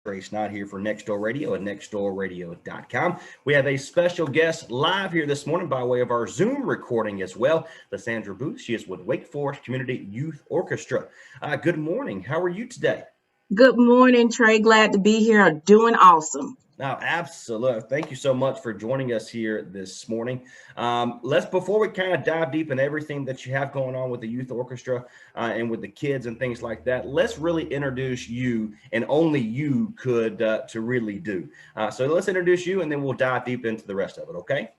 Trace Knott here for Next Door Radio and nextdoorradio.com. We have a special guest live here this morning by way of our Zoom recording as well, LaSaundra Booth. She is with Wake Forest Community Youth Orchestra. Good morning. How are you today? Good morning, Trey. Glad to be here. Doing awesome. Now, absolutely. Thank you so much for joining us here this morning. Before we kind of dive deep in everything that you have going on with the youth orchestra and with the kids and things like that, let's really introduce you, and only you could to really do. So let's introduce you, and then we'll dive deep into the rest of it. Okay.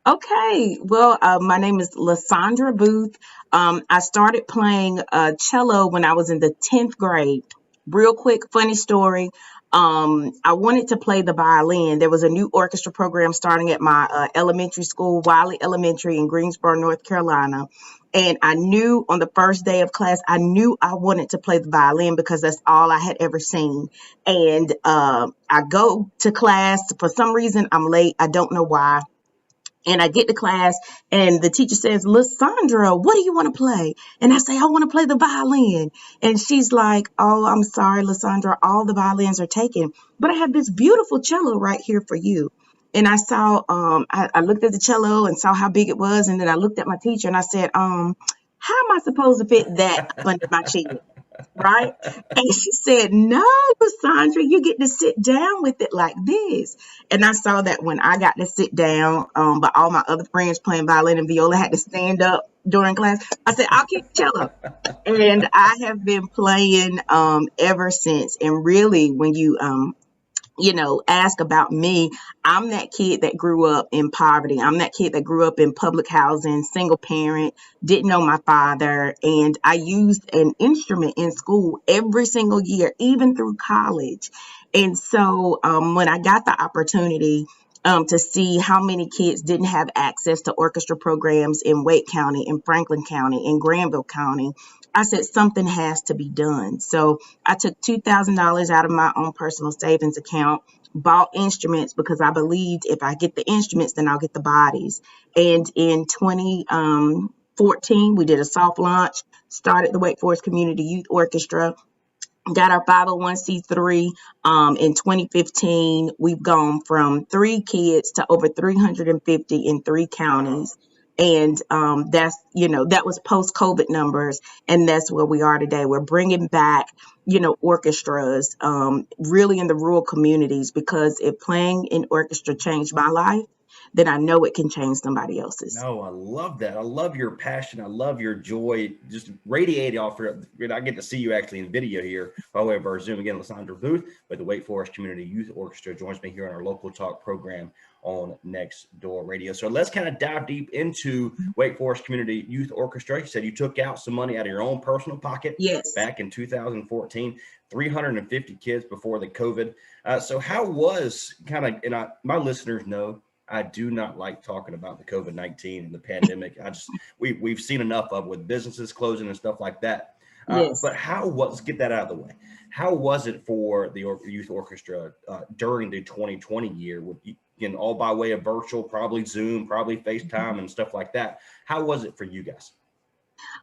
Okay. Well, my name is LaSaundra Booth. I started playing cello when I was in the 10th grade. Real quick, funny story. I wanted to play the violin. There was a new orchestra program starting at my elementary school, Wiley Elementary in Greensboro, North Carolina. And I knew on the first day of class, I knew I wanted to play the violin because that's all I had ever seen. And I go to class. For some reason, I'm late. I don't know why. And I get to class and the teacher says, LaSaundra, what do you want to play? And I say, I want to play the violin. And she's like, oh, I'm sorry, LaSaundra, all the violins are taken. But I have this beautiful cello right here for you. And I saw, I looked at the cello and saw how big it was. And then I looked at my teacher and I said, how am I supposed to fit that under my chin? Right? And she said, no, LaSaundra, you get to sit down with it like this. And I saw that when I got to sit down, but all my other friends playing violin and viola had to stand up during class. I said, I'll keep cello. And I have been playing ever since. And really, when you ask about me, I'm that kid that grew up in poverty. I'm that kid that grew up in public housing, single parent, didn't know my father. And I used an instrument in school every single year, even through college. And so when I got the opportunity to see how many kids didn't have access to orchestra programs in Wake County, in Franklin County, in Granville County, I said something has to be done. So I took $2,000 out of my own personal savings account, bought instruments because I believed if I get the instruments, then I'll get the bodies. And in 2014, we did a soft launch, started the Wake Forest Community Youth Orchestra, got our 501c3. In 2015, we've gone from 3 kids to over 350 in 3 counties. And that was post-COVID numbers. And that's where we are today. We're bringing back, orchestras really in the rural communities, because if playing in orchestra changed my life, then I know it can change somebody else's. No, I love that. I love your passion. I love your joy. Just radiate off. I get to see you actually in video here by way of our Zoom. Again, LaSaundra Booth with the Wake Forest Community Youth Orchestra joins me here on our local talk program on Next Door Radio. So let's kind of dive deep into Wake Forest Community Youth Orchestra. You said you took out some money out of your own personal pocket. Yes. Back in 2014, 350 kids before the COVID. So how was my listeners know I do not like talking about the COVID-19 and the pandemic. We've seen enough of with businesses closing and stuff like that. Yes. But let's get that out of the way. How was it for the youth orchestra during the 2020 year, with all by way of virtual, probably Zoom, probably FaceTime and stuff like that? How was it for you guys?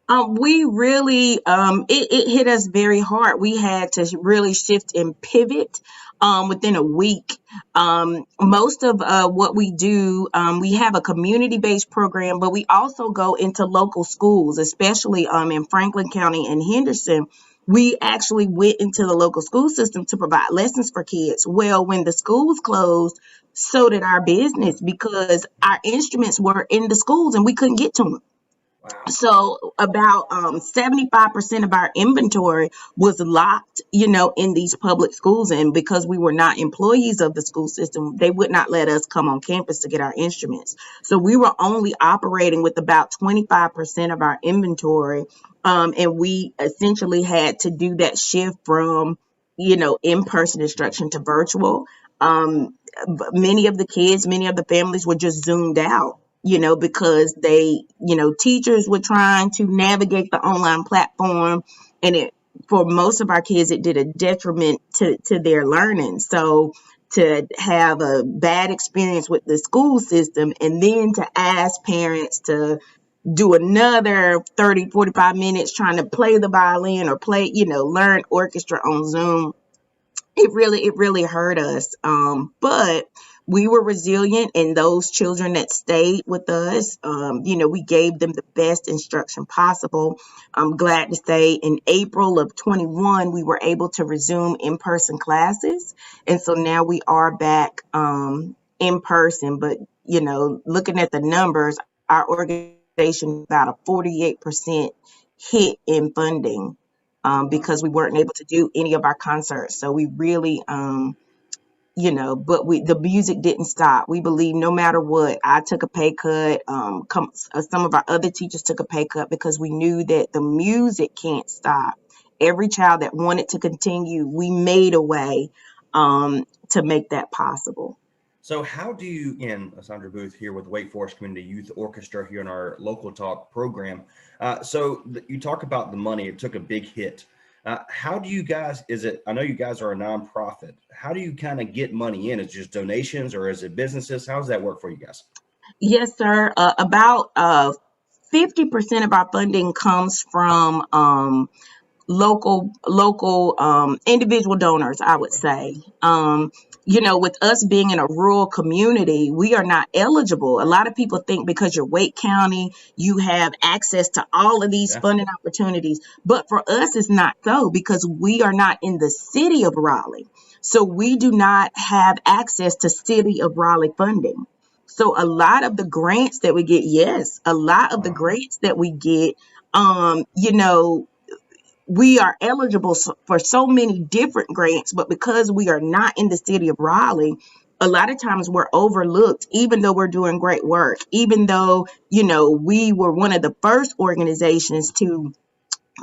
We really, it hit us very hard. We had to really shift and pivot within a week. Most of what we do, we have a community-based program, but we also go into local schools, especially in Franklin County and Henderson. We actually went into the local school system to provide lessons for kids. Well, when the schools closed, so did our business, because our instruments were in the schools and we couldn't get to them. Wow. So about 75% of our inventory was locked, in these public schools. And because we were not employees of the school system, they would not let us come on campus to get our instruments. So we were only operating with about 25% of our inventory. And we essentially had to do that shift from, in-person instruction to virtual. Many of the kids, many of the families were just Zoomed out, because teachers were trying to navigate the online platform, and for most of our kids, it did a detriment to their learning. So to have a bad experience with the school system and then to ask parents to do another 30, 45 minutes trying to play the violin or learn orchestra on Zoom, It really hurt us. But we were resilient, and those children that stayed with us, we gave them the best instruction possible. I'm glad to say in April of 21, we were able to resume in-person classes. And so now we are back in person. But, looking at the numbers, our organization about a 48% hit in funding because we weren't able to do any of our concerts. So we really, but the music didn't stop. We believe no matter what. I took a pay cut. Some of our other teachers took a pay cut because we knew that the music can't stop. Every child that wanted to continue, we made a way to make that possible. So how do you, again, LaSaundra Booth here with the Wake Forest Community Youth Orchestra here in our Local Talk program. You talk about the money, it took a big hit. How do you guys, I know you guys are a nonprofit. How do you kind of get money in? Is it just donations or is it businesses? How does that work for you guys? Yes, sir. About 50% of our funding comes from local individual donors, I would say. With us being in a rural community, we are not eligible. A lot of people think because you're Wake County, you have access to all of these funding opportunities. But for us, it's not so because we are not in the city of Raleigh. So we do not have access to city of Raleigh funding. So a lot of the grants that we get, we are eligible for so many different grants, but because we are not in the city of Raleigh, a lot of times we're overlooked, even though we're doing great work, even though, we were one of the first organizations to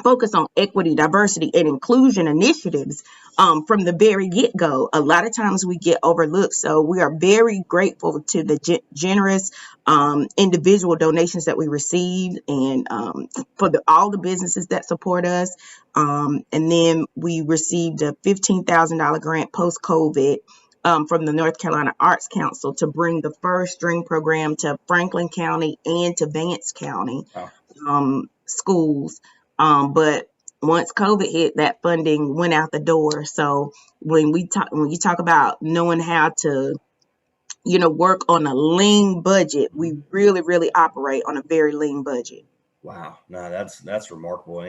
focus on equity, diversity, and inclusion initiatives from the very get-go. A lot of times we get overlooked. So we are very grateful to the generous individual donations that we received and for all the businesses that support us. And then we received a $15,000 grant post-COVID from the North Carolina Arts Council to bring the first string program to Franklin County and to Vance County schools. But once COVID hit, that funding went out the door. So when you talk about knowing how to, work on a lean budget, we really, really operate on a very lean budget. Wow, no, that's remarkable.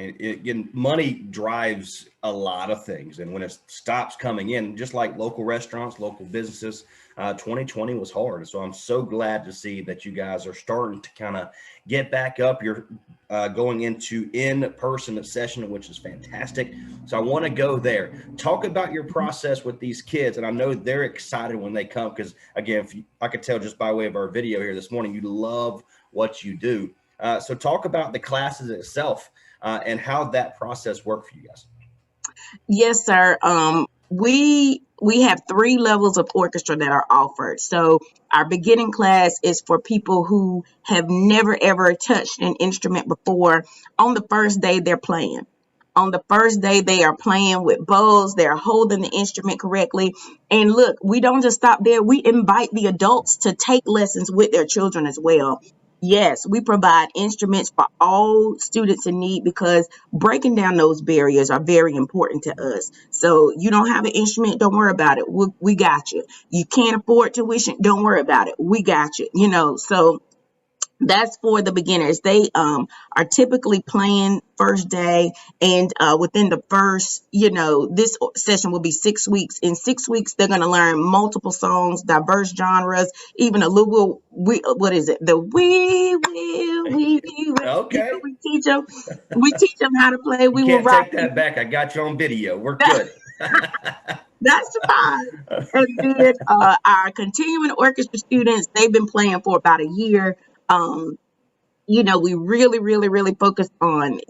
Money drives a lot of things, and when it stops coming in, just like local restaurants, local businesses, 2020 was hard. So I'm so glad to see that you guys are starting to kind of get back up. You're going into in-person session, which is fantastic. So I want to go there. Talk about your process with these kids, and I know they're excited when they come because, again, I could tell just by way of our video here this morning, you love what you do. So talk about the classes itself and how that process worked for you guys. Yes, sir. We have 3 levels of orchestra that are offered. So our beginning class is for people who have never, ever touched an instrument before. On the first day, they're playing. On the first day, they are playing with bows. They're holding the instrument correctly. And look, we don't just stop there. We invite the adults to take lessons with their children as well. Yes, we provide instruments for all students in need because breaking down those barriers are very important to us. So you don't have an instrument, don't worry about it. We got you. You can't afford tuition, don't worry about it. We got you. So that's for the beginners. They are typically playing first day, and within the first, this session will be 6 weeks. In 6 weeks, they're going to learn multiple songs, diverse genres, even a little, what is it? The we will. Okay. We teach them how to play. You can't take that back. I got you on video. We're good. That's fine. And then our continuing orchestra students, they've been playing for about a year. We really, really, really focus on,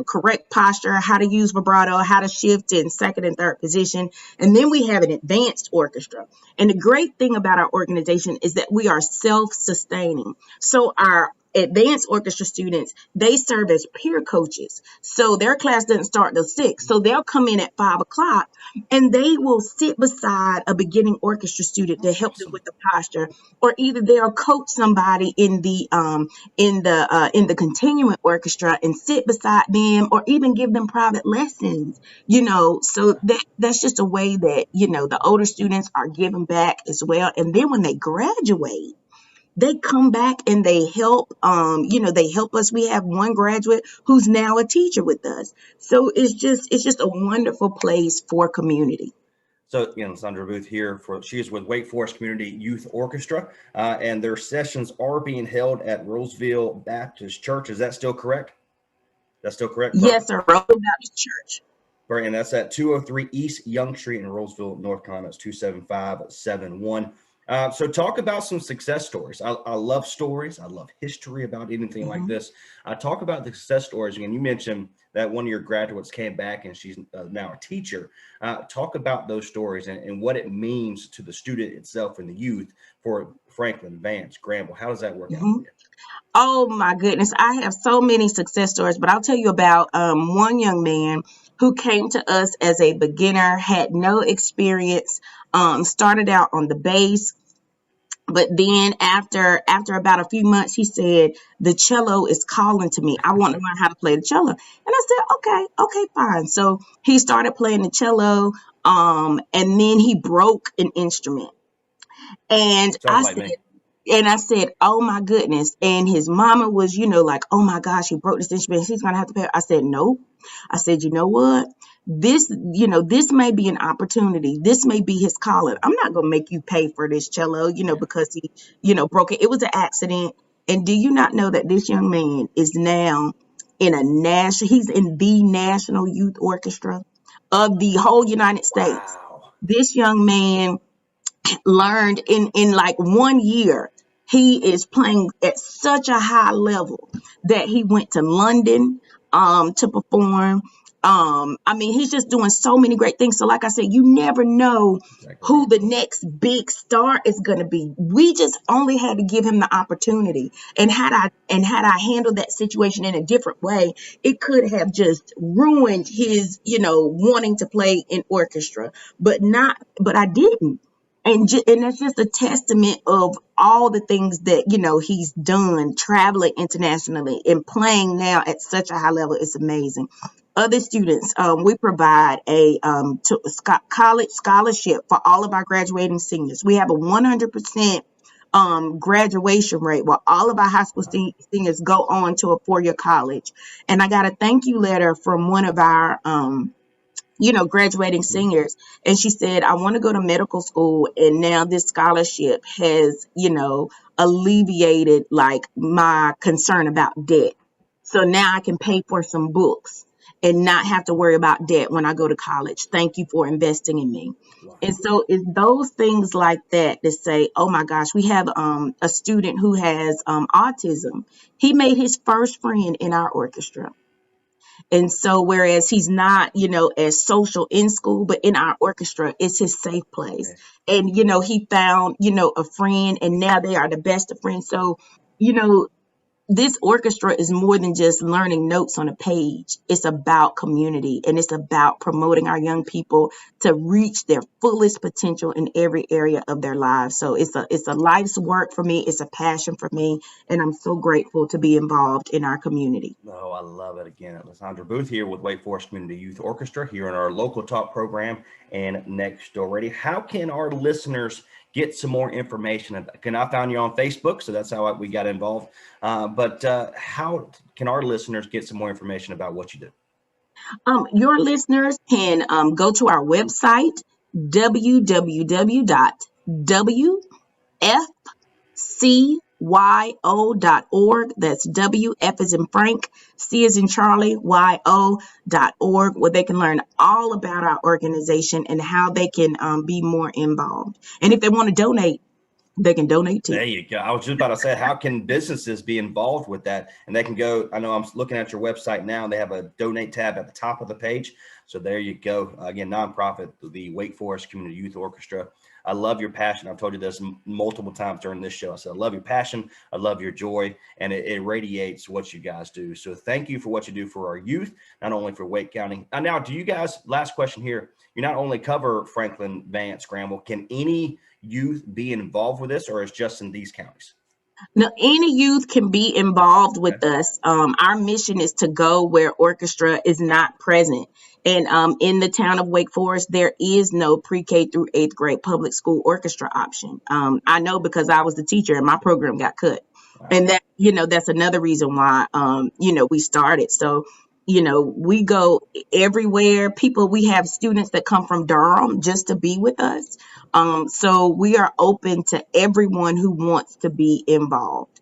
correct posture, how to use vibrato, how to shift in second and third position. And then we have an advanced orchestra. And the great thing about our organization is that we are self-sustaining. So our advanced orchestra students, they serve as peer coaches. So their class doesn't start till 6. So they'll come in at 5 o'clock and they will sit beside a beginning orchestra student to help them Awesome. with the posture, or either they'll coach somebody in the continuing orchestra and sit beside them, or even give them private lessons. So that's just a way that the older students are giving back as well. And then when they graduate, they come back and they help they help us. We have one graduate who's now a teacher with us. So it's just a wonderful place for community. So, LaSaundra Booth here she is with Wake Forest Community Youth Orchestra, and their sessions are being held at Roseville Baptist Church. Is that still correct? That's still correct? Yes, Perfect. sir. Roseville Baptist Church. Right, and that's at 203 East Young Street in Roseville, North Carolina. It's 27571. So talk about some success stories. I love stories. I love history about anything like this. Talk about the success stories. Again, you mentioned that one of your graduates came back and she's now a teacher. Talk about those stories and what it means to the student itself and the youth for Franklin, Vance, Granville. How does that work out for you? Oh my goodness, I have so many success stories, but I'll tell you about one young man who came to us as a beginner, had no experience, started out on the bass, but then after about a few months, he said, the cello is calling to me. I want to learn how to play the cello. And I said, okay, fine. So he started playing the cello, and then he broke an instrument. And Sounds like me. I said, oh my goodness. And his mama was, like, oh my gosh, he broke this instrument. He's going to have to pay. I said, no. I said, you know what? This may be an opportunity. This may be his calling. I'm not going to make you pay for this cello, because he, broke it. It was an accident. And do you not know that this young man is now he's in the National Youth Orchestra of the whole United States. Wow. This young man learned in like 1 year. He is playing at such a high level that he went to London to perform. He's just doing so many great things. So like I said, you never know who the next big star is going to be. We just only had to give him the opportunity. And had I handled that situation in a different way, it could have just ruined his, wanting to play in orchestra. But I didn't. And that's just a testament of all the things that, he's done, traveling internationally and playing now at such a high level. It's amazing. Other students, we provide a college scholarship for all of our graduating seniors. We have a 100% graduation rate where all of our high school seniors go on to a 4-year college. And I got a thank you letter from one of our graduating seniors. And she said, I want to go to medical school. And now this scholarship has, alleviated like my concern about debt. So now I can pay for some books and not have to worry about debt when I go to college. Thank you for investing in me. Wow. And so it's those things like that say, oh my gosh, we have a student who has autism. He made his first friend in our orchestra. And so whereas he's not, as social in school, but in our orchestra, it's his safe place. Okay. And, he found, a friend, and now they are the best of friends. So, this orchestra is more than just learning notes on a page. It's about community, and it's about promoting our young people to reach their fullest potential in every area of their lives. So it's a life's work for me. It's a passion for me, and I'm so grateful to be involved in our community. Oh, I love it. Again, LaSaundra Booth here with Wake Forest Community Youth Orchestra here in our local talk program and Next Door Radio. How can our listeners get some more information? I found you on Facebook, so that's how we got involved. But how can our listeners get some more information about what you do? Your listeners can go to our website, www.wfcyo.org. That's W, F as in Frank, C as in Charlie, YO.org, where they can learn all about our organization and how they can be more involved. And if they want to donate, they can donate too. There you go. I was just about to say, how can businesses be involved with that? And they can go, I know I'm looking at your website now, they have a donate tab at the top of the page. So there you go. Again, nonprofit, the Wake Forest Community Youth Orchestra. I love your passion. I've told you this multiple times during this show. I said, I love your passion. I love your joy, and it radiates what you guys do. So thank you for what you do for our youth, not only for Wake County. Now, do you guys, last question here, you not only cover Franklin, Vance, Granville, can any youth be involved with this, or is just in these counties? Now, any youth can be involved with Okay. us. Our mission is to go where orchestra is not present. And in the town of Wake Forest, there is no pre-K through 8th grade public school orchestra option. I know because I was the teacher and my program got cut. Wow. And that, that's another reason why, we started. So, we go everywhere. We have students that come from Durham just to be with us. So we are open to everyone who wants to be involved.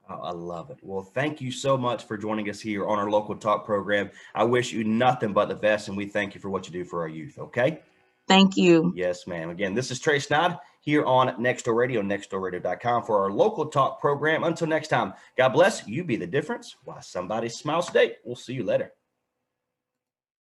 Oh, I love it. Well, thank you so much for joining us here on our local talk program. I wish you nothing but the best, and we thank you for what you do for our youth. Okay. Thank you. Yes, ma'am. Again, this is Trey Snodd here on Next Door Radio, nextdoorradio.com for our local talk program. Until next time, God bless. You be the difference. While somebody smiles today. We'll see you later.